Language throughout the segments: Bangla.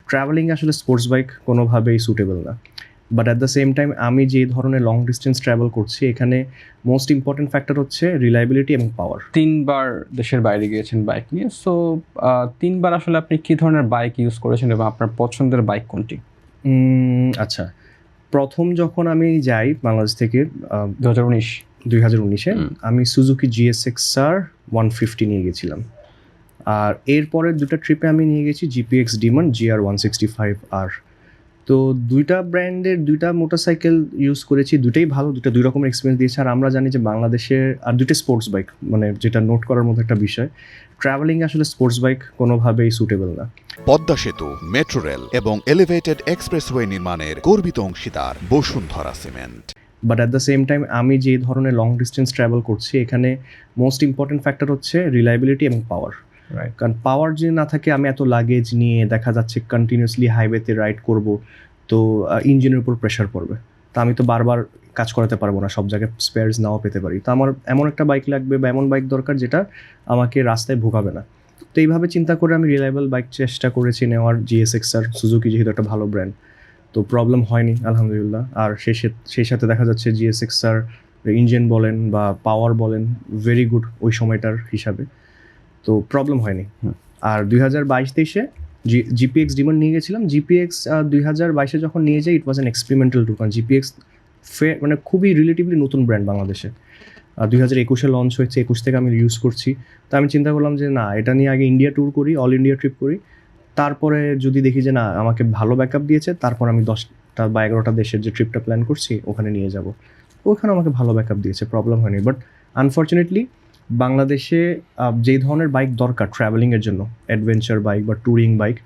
ট্রাভেলিং আসলে স্পোর্টস বাইক কোনোভাবেই সুটেবল না, but at the same time আমি যে ধরনের লং ডিস্টেন্স ট্রাভেল করছি এখানে মোস্ট ইম্পর্টেন্ট ফ্যাক্টর হচ্ছে রিলায়েবিলিটি এবং পাওয়ার। 3বার দেশের বাইরে গিয়েছেন বাইক নিয়ে, সো 3বার আসলে আপনি কী ধরনের বাইক ইউজ করেছেন এবং আপনার পছন্দের বাইক কোনটি? আচ্ছা, প্রথম যখন আমি যাই বাংলাদেশ থেকে 2019-এ আমি সুজুকি GSX-R 150 নিয়ে গেছিলাম, আর এরপরের দুটো ট্রিপে আমি নিয়ে গেছি GPX Demon GR 165R। তো দুইটা ব্র্যান্ডের দুইটা মোটরসাইকেল ইউজ করেছি, দুটোই ভালো, দুই রকমের এক্সপিরিয়েন্স দিয়েছে। আর আমরা জানি যে বাংলাদেশের আর দুটো স্পোর্টস বাইক, মানে যেটা নোট করার মতো একটা বিষয়, ট্রাভেলিং আসলে স্পোর্টস বাইক কোনোভাবেই সুটেবল না। পদ্মা সেতু, মেট্রো রেল এবং এলিভেটেড এক্সপ্রেসওয়ে নির্মাণের গর্বিত অংশীদার Bashundhara cement. But at the same time আমি যে ধরনের লং ডিস্টেন্স ট্রাভেল করছি এখানে মোস্ট ইম্পর্টেন্ট ফ্যাক্টর হচ্ছে রিলায়েবিলিটি এবং পাওয়ার। কারণ পাওয়ার যদি না থাকে, আমি এত লাগেজ নিয়ে দেখা যাচ্ছে কন্টিনিউয়াসলি হাইওয়েতে রাইড করব, তো ইঞ্জিনের উপর প্রেশার পড়বে, তো আমি তো বারবার কাজ করাতে পারবো না, সব জায়গায় স্পেয়ারস নাও পেতে পারি। তো আমার এমন একটা বাইক লাগবে বা এমন বাইক দরকার যেটা আমাকে রাস্তায় ভোগাবে না। তো এইভাবে চিন্তা করে আমি রিলায়েবল বাইক চেষ্টা করেছি নেওয়ার, GSX-R সুজুকি যেহেতু একটা ভালো ব্র্যান্ড, তো প্রবলেম হয়নি আলহামদুলিল্লাহ। আর সেই সাথে দেখা যাচ্ছে GSX-R ইঞ্জিন বলেন বা পাওয়ার বলেন ভেরি গুড ওই সময়টার হিসাবে, তো প্রবলেম হয়নি। আর 2022-23-এ GPX Demon নিয়ে গেছিলাম। GPX 2022-এ যখন নিয়ে যাই, ইট ওয়াজ অ্যান এক্সপেরিমেন্টাল ট্যুর, কারণ GPX মানে খুবই রিলেটিভলি নতুন ব্র্যান্ড বাংলাদেশে। 2021-এ লঞ্চ হয়েছে, 21 থেকে আমি ইউজ করছি। তো আমি চিন্তা করলাম যে না, এটা নিয়ে আগে ইন্ডিয়া ট্যুর করি, অল ইন্ডিয়া ট্রিপ করি, তারপরে যদি দেখি যে না আমাকে ভালো ব্যাকআপ দিয়েছে, তারপর আমি 10টা বা 11টা দেশের যে ট্রিপটা প্ল্যান করছি ওখানে নিয়ে যাব। ওখানে আমাকে ভালো ব্যাকআপ দিয়েছে, প্রবলেম হয়নি। বাট আনফর্চুনেটলি বাংলাদেশে যেই ধরনের বাইক দরকার ট্রাভেলিংয়ের জন্য, অ্যাডভেঞ্চার বাইক বা ট্যুরিং বাইক,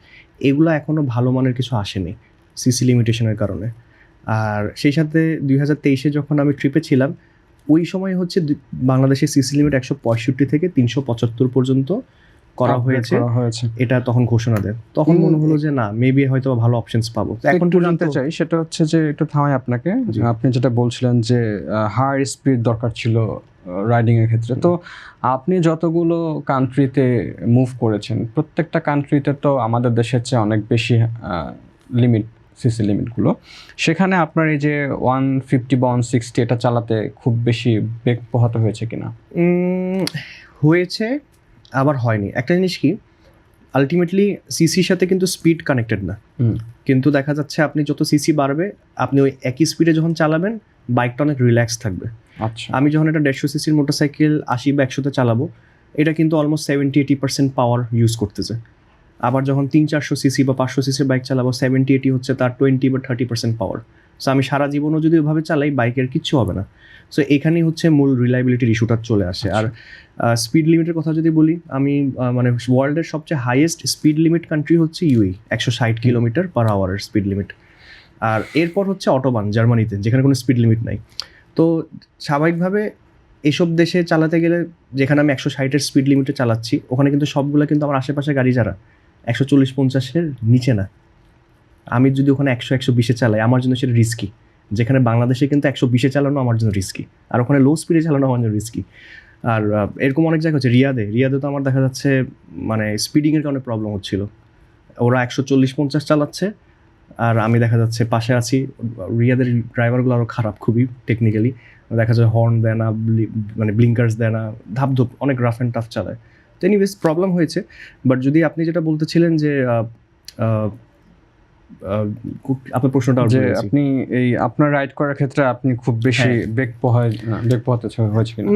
এগুলো এখনও ভালো মানের কিছু আসেনি সিসি লিমিটেশনের কারণে। আর সেই সাথে 2023-এ যখন আমি ট্রিপে ছিলাম, ওই সময় হচ্ছে বাংলাদেশের সিসি লিমিট 165 থেকে 375 পর্যন্ত করা হয়েছে, এটা তখন ঘোষণা দেয়। তখন মনে হলো যে না, মেবি হয়তো ভালো অপশনস পাবো। এখন জানতে চাই সেটা হচ্ছে যে, একটু থামাই আপনাকে, আপনি যেটা বলছিলেন যে হাই স্পিড দরকার ছিল রাইডিং এর ক্ষেত্রে, তো আপনি যতগুলো কান্ট্রিতে মুভ করেছেন, প্রত্যেকটা কান্ট্রিতে তো আমাদের দেশের চেয়ে অনেক বেশি লিমিট, সিসি লিমিটগুলো, সেখানে আপনার এই যে 150 বা 160 এটা চালাতে খুব বেশি বেগ পোহাতে হয়েছে কিনা? হয়েছে, আবার হয়নি। একটা জিনিস কি, আলটিমেটলি সিসির সাথে কিন্তু স্পিড কানেক্টেড না, কিন্তু দেখা যাচ্ছে আপনি যত সিসি বাড়বে, আপনি ওই একই স্পিডে যখন চালাবেন বাইকটা অনেক রিল্যাক্স থাকবে। আচ্ছা, আমি যখন একটা 150 সিসির মোটরসাইকেল 80 বা 100-তে চালাবো, এটা কিন্তু অলমোস্ট 70-80% পাওয়ার ইউজ করতেছে। আবার যখন 300-400 সিসি বা 500 সিসির বাইক চালাবো, 70-80 হচ্ছে তার 20 বা 30% পাওয়ার। সো আমি সারা জীবনও যদি ওইভাবে চালাই, বাইকের কিচ্ছু হবে না। সো এখানেই হচ্ছে মূল রিলায়েবিলিটির ইস্যুটা চলে আসে। আর স্পিড লিমিটের কথা যদি বলি, আমি মানে ওয়ার্ল্ডের সবচেয়ে হাইয়েস্ট স্পিড লিমিট কান্ট্রি হচ্ছে UAE, 160 কিলোমিটার/আওয়ারের স্পিড লিমিট। আর এরপর হচ্ছে অটোবান জার্মানিতে, যেখানে কোনো স্পিড লিমিট নাই। তো স্বাভাবিকভাবে এসব দেশে চালাতে গেলে, যেখানে আমি 160-এর স্পিড লিমিটে চালাচ্ছি, ওখানে কিন্তু সবগুলো কিন্তু আমার আশেপাশে গাড়ি যারা 140-50-এর নিচে না। আমি যদি ওখানে 100-120-এ চালাই, আমার জন্য সেটা রিস্কি। যেখানে বাংলাদেশে কিন্তু 120-এ চালানো আমার জন্য রিস্কি, আর ওখানে লো স্পিডে চালানো আমার জন্য রিস্কি। আর এরকম অনেক জায়গা হচ্ছে, রিয়াদে তো আমার দেখা যাচ্ছে মানে স্পিডিংয়ের কারণে প্রবলেম হচ্ছিল। ওরা 140-50 চালাচ্ছে, আর আমি দেখা যাচ্ছে পাশে আছি। রিয়াদের ড্রাইভারগুলো আরও খারাপ, খুবই টেকনিক্যালি, দেখা যায় হর্ন দেয় না, মানে ব্লিঙ্কার্স দেয় না, ধাপধুপ, অনেক রাফ অ্যান্ড টাফ চালায়। তো এনিওয়েজ প্রবলেম হয়েছে। বাট যদি আপনি যেটা বলতেছিলেন যে আপনার প্রশ্নটা, যে আপনি এই আপনার রাইড করার ক্ষেত্রে আপনি খুব বেশি বেগ পোহাতে হয়েছে কিনা?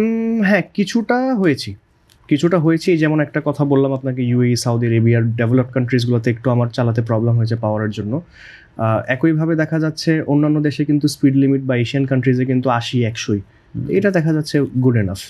হ্যাঁ, কিছুটা হয়েছি। যেমন একটা কথা বললাম আপনাকে, UAE, সৌদি আরবিয়ার ডেভেলপড কান্ট্রিজগুলোতে একটু আমার চালাতে প্রবলেম হয়েছে পাওয়ারের জন্য। একইভাবে দেখা যাচ্ছে অন্যান্য দেশে কিন্তু স্পিড লিমিট বা এশিয়ান কান্ট্রিজে কিন্তু 80-100, এটা দেখা যাচ্ছে গুড এনাফ।